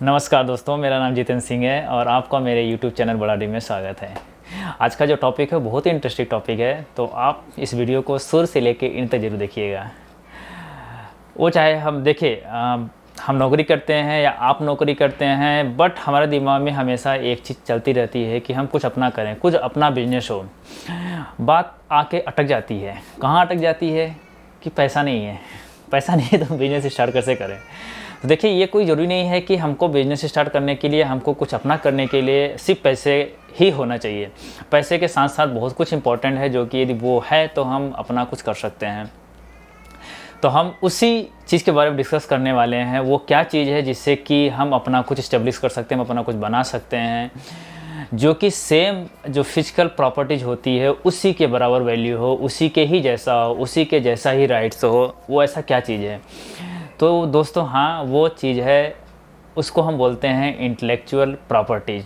नमस्कार दोस्तों, मेरा नाम जितेंद्र सिंह है और आपका मेरे YouTube चैनल बड़ा डी में स्वागत है। आज का जो टॉपिक है बहुत ही इंटरेस्टिंग टॉपिक है, तो आप इस वीडियो को शुरू से लेके इन तक जरूर देखिएगा। वो चाहे हम देखिए हम नौकरी करते हैं या आप नौकरी करते हैं, बट हमारे दिमाग में हमेशा एक चीज़ चलती रहती है कि हम कुछ अपना करें, कुछ अपना बिजनेस हो। बात आके अटक जाती है, कहाँ अटक जाती है कि पैसा नहीं है। पैसा नहीं है तो बिजनेस स्टार्ट कैसे करें। तो देखिए, ये कोई ज़रूरी नहीं है कि हमको बिज़नेस स्टार्ट करने के लिए, हमको कुछ अपना करने के लिए सिर्फ पैसे ही होना चाहिए। पैसे के साथ साथ बहुत कुछ इंपॉर्टेंट है, जो कि यदि वो है तो हम अपना कुछ कर सकते हैं। तो हम उसी चीज़ के बारे में डिस्कस करने वाले हैं। वो क्या चीज़ है जिससे कि हम अपना कुछ इस्टेब्लिश कर सकते हैं, हम अपना कुछ बना सकते हैं, जो कि सेम जो फिजिकल प्रॉपर्टीज होती है उसी के बराबर वैल्यू हो, उसी के ही जैसा हो, उसी के जैसा ही राइट्स हो। वो ऐसा क्या चीज़ है? तो दोस्तों हाँ, वो चीज़ है, उसको हम बोलते हैं इंटेलेक्चुअल प्रॉपर्टीज।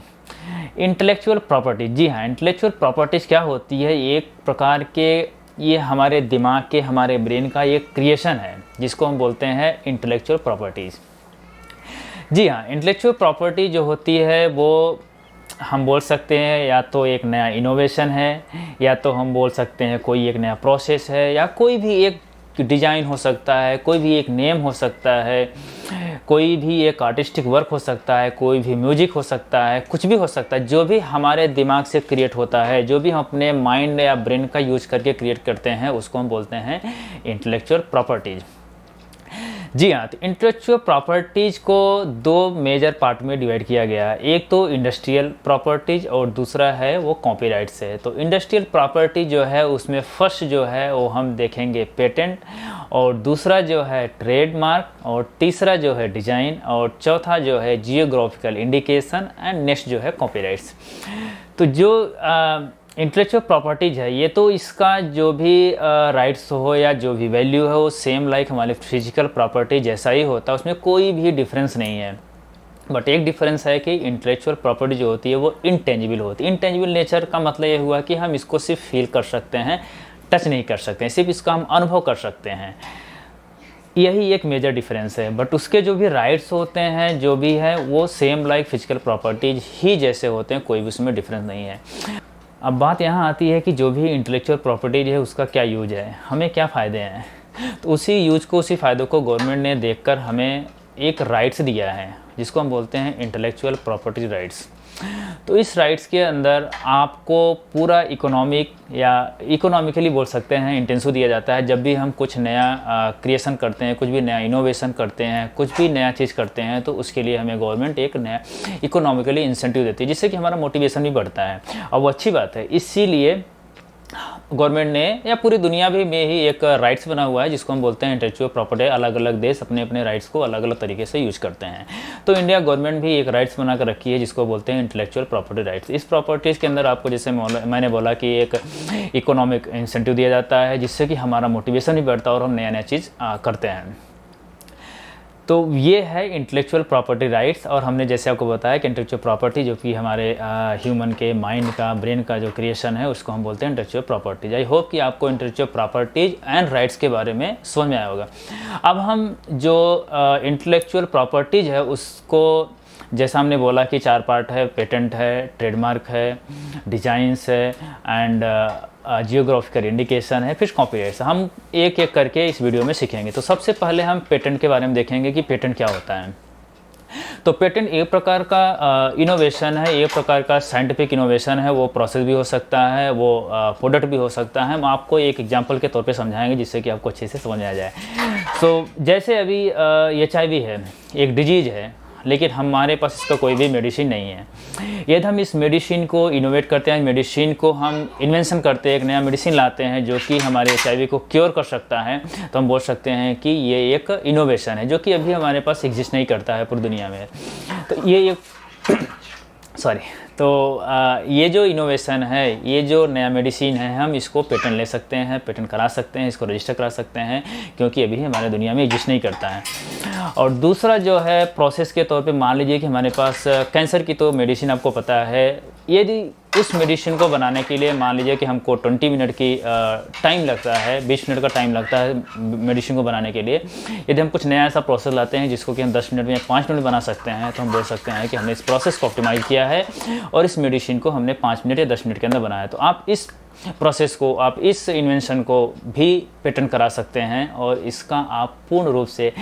इंटेलेक्चुअल प्रॉपर्टीज, जी हाँ, इंटेलेक्चुअल प्रॉपर्टीज क्या होती है? एक प्रकार के ये हमारे दिमाग के, हमारे ब्रेन का एक क्रिएशन है, जिसको हम बोलते हैं इंटेलेक्चुअल प्रॉपर्टीज़। जी हाँ, इंटेलेक्चुअल प्रॉपर्टी जो होती है वो हम बोल सकते हैं या तो एक नया इनोवेशन है, या तो हम बोल सकते हैं कोई एक नया प्रोसेस है, या कोई भी एक डिज़ाइन हो सकता है, कोई भी एक नेम हो सकता है, कोई भी एक आर्टिस्टिक वर्क हो सकता है, कोई भी म्यूजिक हो सकता है, कुछ भी हो सकता है। जो भी हमारे दिमाग से क्रिएट होता है, जो भी हम अपने माइंड या ब्रेन का यूज करके क्रिएट करते हैं, उसको हम बोलते हैं इंटेलेक्चुअल प्रॉपर्टीज़। जी हाँ, तो इंटेलेक्चुअल प्रॉपर्टीज़ को दो मेजर पार्ट में डिवाइड किया गया है। एक तो इंडस्ट्रियल प्रॉपर्टीज़ और दूसरा है वो कॉपीराइट्स है। तो इंडस्ट्रियल प्रॉपर्टी जो है उसमें फर्स्ट जो है वो हम देखेंगे पेटेंट, और दूसरा जो है ट्रेडमार्क, और तीसरा जो है डिज़ाइन, और चौथा जो है जियोग्राफिकल इंडिकेशन, एंड नेक्स्ट जो है कॉपीराइट्स। तो जो इंटेलेक्चुअल प्रॉपर्टीज है, ये तो इसका जो भी राइट्स हो या जो भी वैल्यू है वो सेम लाइक हमारे फिजिकल प्रॉपर्टी जैसा ही होता है, उसमें कोई भी डिफरेंस नहीं है। बट एक डिफरेंस है कि इंटेलेक्चुअल प्रॉपर्टी जो होती है वो इंटेंजिबल होती है। इंटेंजिबल नेचर का मतलब ये हुआ कि हम इसको सिर्फ फील कर सकते हैं, टच नहीं कर सकते हैं, सिर्फ इसका हम अनुभव कर सकते हैं। यही एक मेजर डिफरेंस है। बट उसके जो भी राइट्स होते हैं, जो भी है, वो सेम लाइक फिजिकल प्रॉपर्टीज ही जैसे होते हैं, कोई भी उसमें डिफरेंस नहीं है। अब बात यहाँ आती है कि जो भी इंटेलेक्चुअल प्रॉपर्टीज है उसका क्या यूज है, हमें क्या फ़ायदे हैं। तो उसी यूज को, उसी फ़ायदों को गवर्नमेंट ने देखकर हमें एक राइट्स दिया है, जिसको हम बोलते हैं इंटेलेक्चुअल प्रॉपर्टी राइट्स। तो इस राइट्स के अंदर आपको पूरा इकोनॉमिक या इकोनॉमिकली बोल सकते हैं इंटेंसिव दिया जाता है। जब भी हम कुछ नया क्रिएशन करते हैं, कुछ भी नया इनोवेशन करते हैं, कुछ भी नया चीज़ करते हैं, तो उसके लिए हमें गवर्नमेंट एक नया इकोनॉमिकली इंसेंटिव देती है, जिससे कि हमारा मोटिवेशन भी बढ़ता है। और वो अच्छी बात है। इसीलिए गवर्नमेंट ने, या पूरी दुनिया भी में ही एक राइट्स बना हुआ है, जिसको हम बोलते हैं इंटेलेक्चुअल प्रॉपर्टी। अलग अलग देश अपने अपने राइट्स को अलग अलग तरीके से यूज करते हैं। तो इंडिया गवर्नमेंट भी एक राइट्स बना कर रखी है, जिसको बोलते हैं इंटेलेक्चुअल प्रॉपर्टी राइट्स। इस प्रॉपर्टीज़ के अंदर आपको, जैसे मैंने बोला कि एक इकोनॉमिक इंसेंटिव दिया जाता है, जिससे कि हमारा मोटिवेशन भी बढ़ता है और हम नया नया चीज़ करते हैं। तो ये है इंटेलेक्चुअल प्रॉपर्टी राइट्स। और हमने जैसे आपको बताया कि इंटेलेक्चुअल प्रॉपर्टी जो कि हमारे ह्यूमन के माइंड का, ब्रेन का जो क्रिएशन है, उसको हम बोलते हैं इंटेलेक्चुअल प्रॉपर्टीज। आई होप कि आपको इंटेलेक्चुअल प्रॉपर्टीज एंड राइट्स के बारे में समझ में आया होगा। अब हम जो इंटेलेक्चुअल प्रॉपर्टीज है उसको, जैसा हमने बोला कि चार पार्ट है, पेटेंट है, ट्रेडमार्क है, डिजाइंस है, एंड जियोग्राफिकल इंडिकेशन है, फिर कॉपीराइट्स। हम एक एक करके इस वीडियो में सीखेंगे। तो सबसे पहले हम पेटेंट के बारे में देखेंगे कि पेटेंट क्या होता है। तो पेटेंट एक प्रकार का इनोवेशन है, एक प्रकार का साइंटिफिक इनोवेशन है। वो प्रोसेस भी हो सकता है, वो प्रोडक्ट भी हो सकता है। हम आपको एक एग्जांपल के तौर पे समझाएंगे, जिससे कि आपको अच्छे से समझ में आ जाए। तो जैसे अभी HIV है, एक डिजीज़ है, लेकिन हमारे पास इसका कोई भी मेडिसिन नहीं है। यदि हम इस मेडिसिन को इनोवेट करते हैं, मेडिसिन को हम इन्वेंशन करते हैं, एक नया मेडिसिन लाते हैं जो कि हमारे HIV को क्योर कर सकता है, तो हम बोल सकते हैं कि ये एक इनोवेशन है, जो कि अभी हमारे पास एग्जिस्ट नहीं करता है पूरी दुनिया में। तो ये एक तो ये जो इनोवेशन है, ये जो नया मेडिसिन है, हम इसको पेटेंट ले सकते हैं, पेटेंट करा सकते हैं, इसको रजिस्टर करा सकते हैं, क्योंकि अभी हमारे दुनिया में एग्जिस्ट नहीं करता है। और दूसरा जो है प्रोसेस के तौर पे, मान लीजिए कि हमारे पास कैंसर की तो मेडिसिन आपको पता है, यदि उस मेडिसिन को बनाने के लिए मान लीजिए कि हमको 20 मिनट की टाइम लगता है, 20 मिनट का टाइम लगता है मेडिसिन को बनाने के लिए। यदि हम कुछ नया ऐसा प्रोसेस लाते हैं जिसको कि हम 10 मिनट में 5 मिनट बना सकते हैं, तो हम बोल सकते हैं कि हमने इस प्रोसेस को ऑप्टिमाइज़ किया है और इस मेडिसिन को हमने 5 मिनट या 10 मिनट के अंदर बनाया। तो आप इस प्रोसेस को, आप इस इन्वेंशन को भी पेटेंट करा सकते हैं और इसका आप पूर्ण रूप से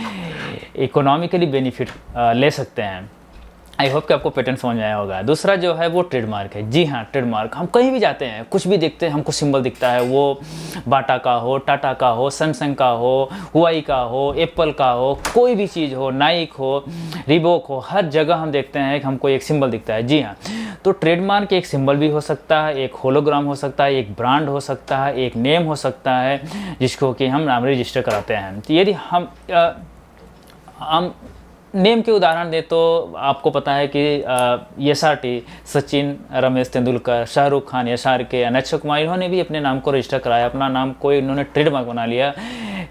इकोनॉमिकली बेनिफिट ले सकते हैं। आई होप कि आपको पेटेंट समझ में आया होगा। दूसरा जो है वो ट्रेडमार्क है। जी हाँ, ट्रेडमार्क, हम कहीं भी जाते हैं, कुछ भी देखते हैं, हमको सिंबल दिखता है, वो बाटा का हो, टाटा का हो, सैमसंग का हो, हुआई का हो, एप्पल का हो, कोई भी चीज़ हो, नाइक हो, रिबॉक हो, हर जगह हम देखते हैं कि हमको एक सिंबल दिखता है। जी हाँ, तो ट्रेडमार्क एक सिंबल भी हो सकता है, एक होलोग्राम हो सकता है, एक ब्रांड हो सकता है, एक नेम हो सकता है, जिसको कि हम नाम रजिस्टर कराते हैं। तो यदि हम नेम के उदाहरण दें तो आपको पता है कि SRT, सचिन, रमेश तेंदुलकर, शाहरुख खान, SRK, अक्षय कुमार, इन्होंने भी अपने नाम को रजिस्टर कराया, अपना नाम कोई इन्होंने ट्रेडमार्क बना लिया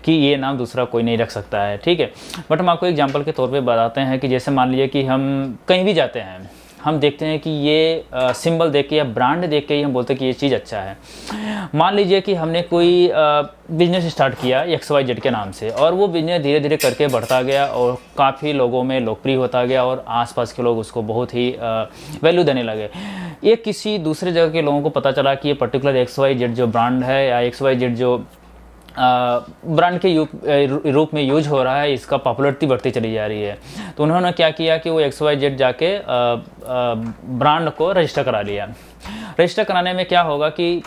कि ये नाम दूसरा कोई नहीं रख सकता है। ठीक है, बट हम आपको एग्जांपल के तौर पे बताते हैं कि जैसे मान लीजिए कि हम कहीं भी जाते हैं, हम देखते हैं कि ये सिंबल देख के या ब्रांड देख के ही हम बोलते हैं कि ये चीज़ अच्छा है। मान लीजिए कि हमने कोई बिजनेस स्टार्ट किया XYZ के नाम से और वो बिजनेस धीरे धीरे करके बढ़ता गया और काफ़ी लोगों में लोकप्रिय होता गया और आसपास के लोग उसको बहुत ही वैल्यू देने लगे। ये किसी दूसरे जगह के लोगों को पता चला कि ये पर्टिकुलर XYZ जो ब्रांड है या XYZ जो ब्रांड के रूप में यूज हो रहा है, इसका पॉपुलरिटी बढ़ती चली जा रही है। तो उन्होंने क्या किया कि वो XYZ जाके ब्रांड को रजिस्टर करा लिया। रजिस्टर कराने में क्या होगा कि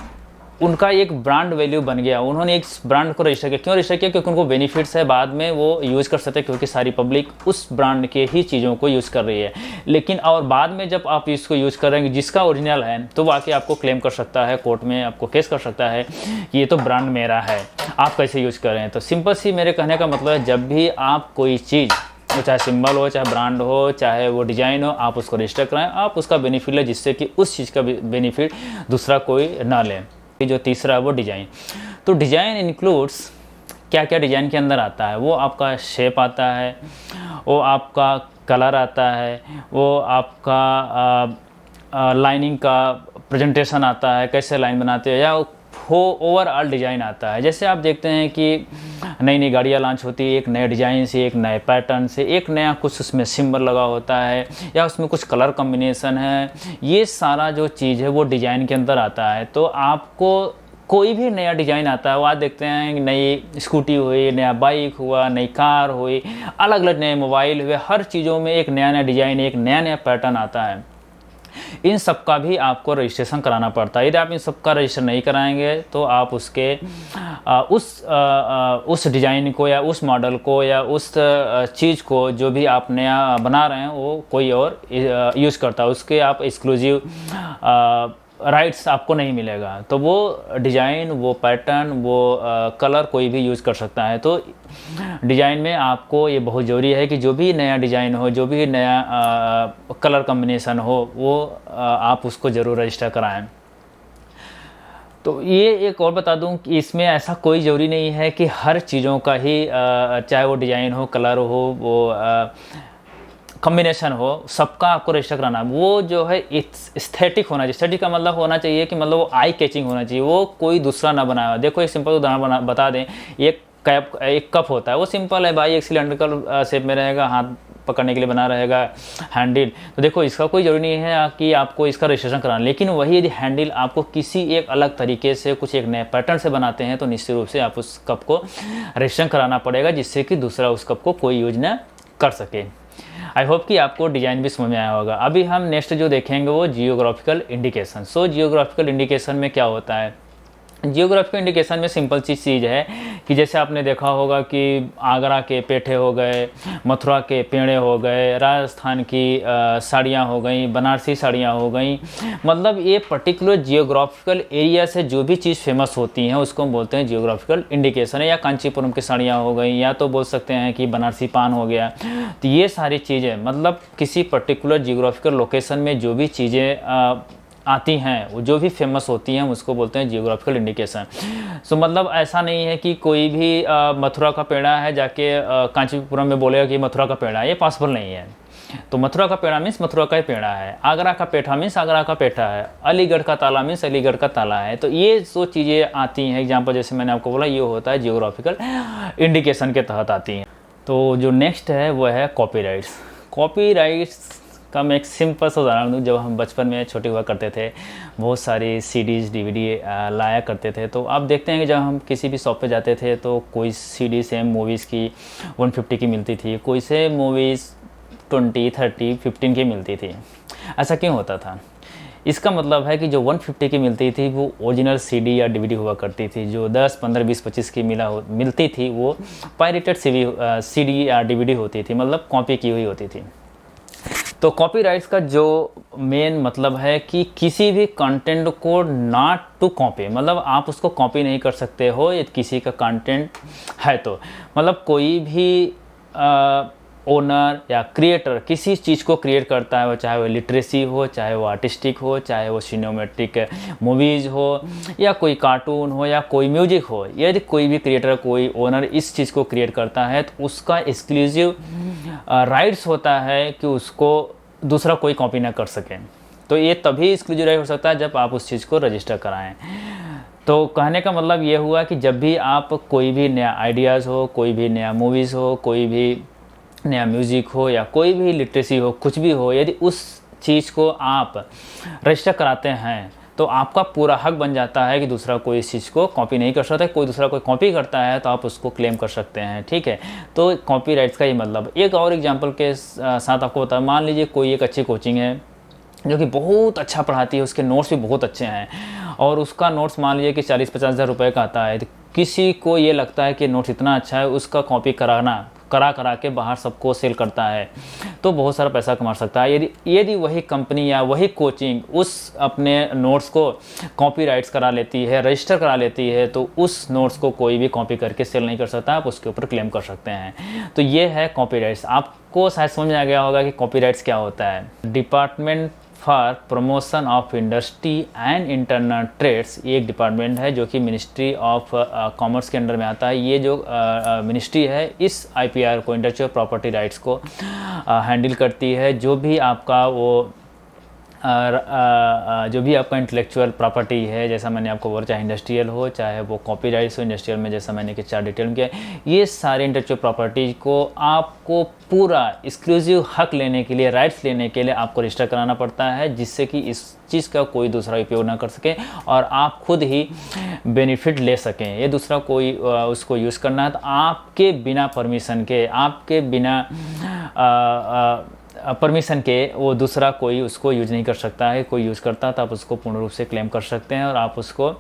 उनका एक ब्रांड वैल्यू बन गया। उन्होंने एक ब्रांड को रजिस्टर किया। क्यों रजिस्टर किया? क्योंकि उनको बेनिफिट्स है, बाद में वो यूज़ कर सकते हैं, क्योंकि सारी पब्लिक उस ब्रांड के ही चीज़ों को यूज़ कर रही है। लेकिन और बाद में जब आप इसको यूज़ करेंगे जिसका ओरिजिनल है, तो वो आके आपको क्लेम कर सकता है, कोर्ट में आपको केस कर सकता है कि ये तो ब्रांड मेरा है, आप कैसे यूज़ कर रहे हैं। तो सिंपल सी मेरे कहने का मतलब है, जब भी आप कोई चीज़, वो चाहे सिंबल हो, चाहे ब्रांड हो, चाहे वो डिज़ाइन हो, आप उसको रजिस्टर कराएं, आप उसका बेनिफिट लें, जिससे कि उस चीज़ का बेनिफिट दूसरा कोई ना ले। जो तीसरा है वो डिज़ाइन। तो डिज़ाइन इंक्लूड्स क्या क्या डिज़ाइन के अंदर आता है। वो आपका शेप आता है, वो आपका कलर आता है, वो आपका लाइनिंग का प्रेजेंटेशन आता है, कैसे लाइन बनाते हैं, या वो ओवरऑल डिज़ाइन आता है। जैसे आप देखते हैं कि नई नई गाड़ियाँ लॉन्च होती है, एक नए डिज़ाइन से, एक नए पैटर्न से, एक नया कुछ उसमें सिंबल लगा होता है या उसमें कुछ कलर कॉम्बिनेशन है, ये सारा जो चीज़ है वो डिज़ाइन के अंदर आता है। तो आपको कोई भी नया डिज़ाइन आता है, वो आज देखते हैं नई स्कूटी हुई, नया बाइक हुआ, नई कार हुई, अलग अलग नए मोबाइल हुए, हर चीज़ों में एक नया नया डिज़ाइन, एक नया नया पैटर्न आता है। इन सब का भी आपको रजिस्ट्रेशन कराना पड़ता है। यदि आप इन सब का रजिस्टर नहीं कराएंगे तो आप उसके उस डिज़ाइन को या उस मॉडल को या उस चीज़ को जो भी आप नया बना रहे हैं वो कोई और यूज़ करता है, उसके आप एक्सक्लूसिव राइट्स आपको नहीं मिलेगा। तो वो डिज़ाइन, वो पैटर्न, वो कलर कोई भी यूज़ कर सकता है। तो डिज़ाइन में आपको ये बहुत ज़रूरी है कि जो भी नया डिज़ाइन हो, जो भी नया कलर कॉम्बिनेशन हो, वो आप उसको ज़रूर रजिस्टर कराएं। तो ये एक और बता दूं कि इसमें ऐसा कोई ज़रूरी नहीं है कि हर चीज़ों का ही चाहे वो डिज़ाइन हो, कलर हो, वो कॉम्बिनेशन हो, सबका आपको रजिस्टर कराना है। वो जो है एस्थेटिक होना चाहिए। एस्थेटिक का मतलब होना चाहिए कि मतलब वो आई कैचिंग होना चाहिए, वो कोई दूसरा ना बनाया। देखो एक सिंपल उदाहरण बता दें, एक कप होता है, वो सिंपल है भाई, एक सिलेंड्रिकल शेप में रहेगा, हाथ पकड़ने के लिए बना रहेगा हैंडल। तो देखो इसका कोई ज़रूरी नहीं है कि आपको इसका रजिस्ट्रेशन कराना। लेकिन वही यदि हैंडल आपको किसी एक अलग तरीके से, कुछ एक नए पैटर्न से बनाते हैं, तो निश्चित रूप से आप उस कप को रजिस्ट्रेशन कराना पड़ेगा, जिससे कि दूसरा उस कप को कोई यूज ना कर सके। आई होप कि आपको डिज़ाइन भी समझ में आया होगा। अभी हम नेक्स्ट जो देखेंगे वो जियोग्राफिकल इंडिकेशन। सो जियोग्राफिकल इंडिकेशन में क्या होता है? जियोग्राफिकल इंडिकेशन में सिंपल सी चीज़ है कि जैसे आपने देखा होगा कि आगरा के पेठे हो गए, मथुरा के पेड़े हो गए, राजस्थान की साड़ियाँ हो गई, बनारसी साड़ियाँ हो गई। मतलब ये पर्टिकुलर जियोग्राफिकल एरिया से जो भी चीज़ फेमस होती हैं उसको हम बोलते हैं जियोग्राफिकल इंडिकेशन है। या कांचीपुरम की साड़ियाँ हो गई, या तो बोल सकते हैं कि बनारसी पान हो गया। तो ये सारी चीज़ें मतलब किसी पर्टिकुलर जियोग्राफिकल लोकेशन में जो भी चीज़ें आती हैं, वो जो भी फेमस होती हैं, उसको बोलते हैं जियोग्राफिकल इंडिकेशन। सो मतलब ऐसा नहीं है कि कोई भी मथुरा का पेड़ा है जाके कांचीपुरम में बोलेगा कि मथुरा का पेड़ा है, ये पॉसिबल नहीं है। तो मथुरा का पेड़ा मीन्स मथुरा का ही पेड़ा है, आगरा का पेठा मीन्स आगरा का पेठा है, अलीगढ़ का ताला मीन्स अलीगढ़ का ताला है। तो ये जो चीज़ें आती हैं एग्जाम्पल, जैसे मैंने आपको बोला, ये होता है जियोग्राफिकल इंडिकेशन के तहत आती हैं। तो जो नेक्स्ट है वो है कॉपीराइट्स। कॉपीराइट्स का मैं एक सिंपल सा उदाहरण दूँ। जब हम बचपन में छोटे हुआ करते थे, बहुत सारी सीडीज़ डीवीडी लाया करते थे। तो आप देखते हैं कि जब हम किसी भी शॉप पे जाते थे तो कोई सीडी सेम मूवीज़ की 150 की मिलती थी, कोई से मूवीज़ 20, 30, 15 की मिलती थी। ऐसा क्यों होता था? इसका मतलब है कि जो 150 की मिलती थी वो ओरिजिनल सीडी या डीवीडी हुआ करती थी। जो 10, 15, 20, 25 की मिलती थी वो पायरेटेड सीडी या डीवीडी होती थी, मतलब कॉपी की हुई होती थी। तो कॉपीराइट्स का जो मेन मतलब है कि किसी भी कंटेंट को नॉट टू कॉपी, मतलब आप उसको कॉपी नहीं कर सकते हो। ये किसी का कंटेंट है तो मतलब कोई भी ओनर या क्रिएटर किसी चीज़ को क्रिएट करता है, वो चाहे वो लिटरेसी हो, चाहे वो आर्टिस्टिक हो, चाहे वो सिनेमैटिक मूवीज़ हो, या कोई कार्टून हो, या कोई म्यूजिक हो। यदि कोई भी क्रिएटर, कोई ओनर इस चीज़ को क्रिएट करता है तो उसका एक्सक्लूसिव राइट्स होता है कि उसको दूसरा कोई कॉपी ना कर सके। तो ये तभी एक्सक्लूसिव राइट हो सकता है जब आप उस चीज़ को रजिस्टर कराएं। तो कहने का मतलब ये हुआ कि जब भी आप कोई भी नया आइडियाज़ हो, कोई भी नया मूवीज़ हो, कोई भी नया म्यूज़िक हो, या कोई भी लिटरेसी हो, कुछ भी हो, यदि उस चीज़ को आप रजिस्टर कराते हैं तो आपका पूरा हक बन जाता है कि दूसरा कोई इस चीज़ को कॉपी नहीं कर सकता है। कोई दूसरा कोई कॉपी करता है तो आप उसको क्लेम कर सकते हैं, ठीक है। तो कॉपीराइट्स का ये मतलब। एक और एग्जांपल के साथ आपको बता, मान लीजिए कोई एक अच्छी कोचिंग है जो कि बहुत अच्छा पढ़ाती है, उसके नोट्स भी बहुत अच्छे हैं, और उसका नोट्स मान लीजिए कि 40-50 हज़ार रुपये का आता है। तो किसी को ये लगता है कि नोट्स इतना अच्छा है, उसका कॉपी करा के बाहर सबको सेल करता है, तो बहुत सारा पैसा कमा सकता है। यदि वही कंपनी या वही कोचिंग उस अपने नोट्स को कॉपीराइट्स करा लेती है, रजिस्टर करा लेती है, तो उस नोट्स को कोई भी कॉपी करके सेल नहीं कर सकता, आप उसके ऊपर क्लेम कर सकते हैं। तो ये है कॉपीराइट्स। आपको शायद समझ में आ गया होगा कि कॉपीराइट्स क्या होता है। Department for promotion of industry and internal trades, ये एक डिपार्टमेंट है जो कि मिनिस्ट्री ऑफ कॉमर्स के अंडर में आता है। ये जो मिनिस्ट्री है इस IPR को, इंटेलेक्चुअल प्रॉपर्टी राइट्स को हैंडल करती है। जो भी आपका इंटेलेक्चुअल प्रॉपर्टी है, जैसा मैंने आपको बोला, चाहे इंडस्ट्रियल हो, चाहे वो कॉपीराइट्स हो इंडस्ट्रियल में, जैसा मैंने कि 4 डिटेल में किया, ये सारे इंटेलेक्चुअल प्रॉपर्टी को आपको पूरा एक्सक्लूसिव हक लेने के लिए, राइट्स लेने के लिए आपको रजिस्टर कराना पड़ता है, जिससे कि इस चीज़ का कोई दूसरा उपयोग ना कर सके और आप खुद ही बेनिफिट ले सकें। ये दूसरा कोई उसको यूज़ करना है तो आपके बिना परमिशन के, आपके बिना परमिशन के वो दूसरा कोई उसको यूज नहीं कर सकता है। कोई यूज़ करता है तो आप उसको पूर्ण रूप से क्लेम कर सकते हैं और आप उसको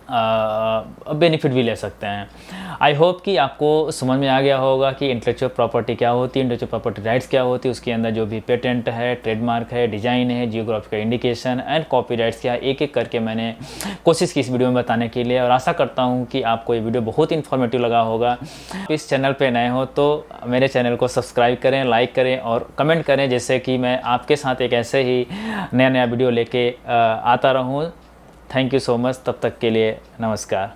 बेनिफिट भी ले सकते हैं। आई होप कि आपको समझ में आ गया होगा कि इंटेलेक्चुअल प्रॉपर्टी क्या होती है, इंटेलेक्चुअल प्रॉपर्टी राइट्स क्या होती है, उसके अंदर जो भी पेटेंट है, ट्रेडमार्क है, डिज़ाइन है, जियोग्राफिकल इंडिकेशन एंड कॉपीराइट्स क्या, एक एक करके मैंने कोशिश की इस वीडियो में बताने के लिए, और आशा करता हूँ कि आपको ये वीडियो बहुत इन्फॉर्मेटिव लगा होगा। इस चैनल पर नए हो तो मेरे चैनल को सब्सक्राइब करें, लाइक करें और कमेंट करें, जैसे कि मैं आपके साथ एक ऐसे ही नया वीडियो लेके आता रहूँ। Thank you so much. तब तक के लिए नमस्कार।